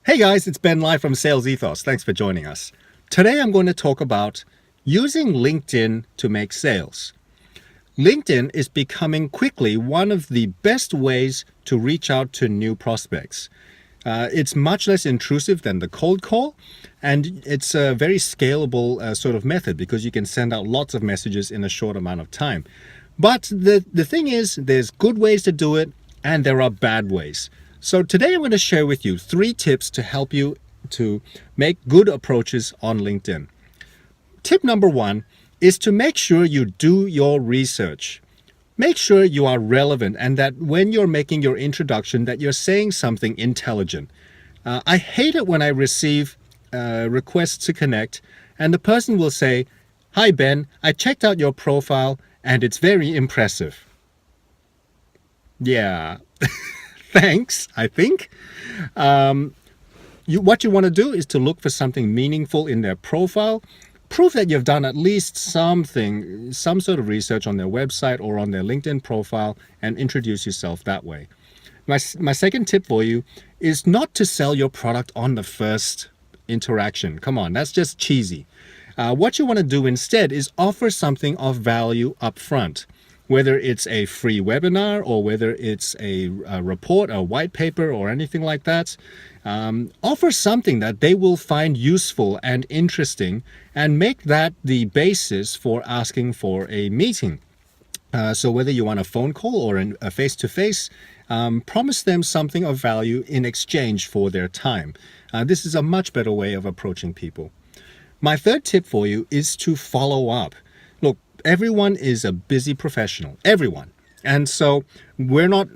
Hey guys, it's Ben Lai from Sales Ethos. Thanks for joining us. Today I'm going to talk about using LinkedIn to make sales. LinkedIn is becoming quickly one of the best ways to reach out to new prospects. It's much less intrusive than the cold call, and it's a very scalable sort of method because you can send out lots of messages in a short amount of time. But the thing is, there's good ways to do it, and there are bad ways. So today I'm going to share with you 3 tips to help you to make good approaches on LinkedIn. Tip number 1 is to make sure you do your research. Make sure you are relevant and that when you're making your introduction that you're saying something intelligent. I hate it when I receive requests to connect and the person will say, "Hi Ben, I checked out your profile and it's very impressive." Yeah. Thanks, I think. What you want to do is to look for something meaningful in their profile. Prove that you've done at least some sort of research on their website or on their LinkedIn profile and introduce yourself that way. My second tip for you is not to sell your product on the first interaction. Come on, that's just cheesy. What you want to do instead is offer something of value up front. Whether it's a free webinar or whether it's a report, a white paper or anything like that, offer something that they will find useful and interesting and make that the basis for asking for a meeting. So whether you want a phone call or a face-to-face, promise them something of value in exchange for their time. This is a much better way of approaching people. My third tip for you is to follow up. Look, everyone is a busy professional, everyone. And so we're not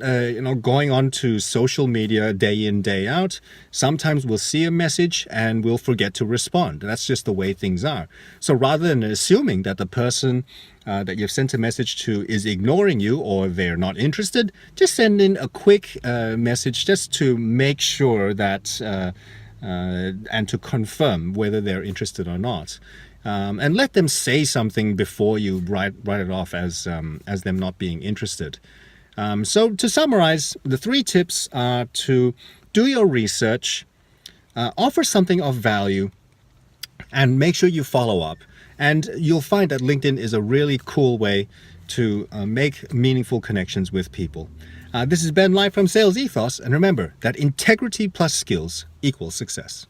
going on to social media day in, day out. Sometimes we'll see a message and we'll forget to respond. That's just the way things are. So rather than assuming that the person that you've sent a message to is ignoring you or they're not interested, just send in a quick message just to make sure that and to confirm whether they're interested or not. And let them say something before you write it off as them not being interested. So to summarize, the 3 tips are to do your research, offer something of value, and make sure you follow up. And you'll find that LinkedIn is a really cool way to make meaningful connections with people. This is Ben Lai from Sales Ethos, and remember that integrity plus skills equals success.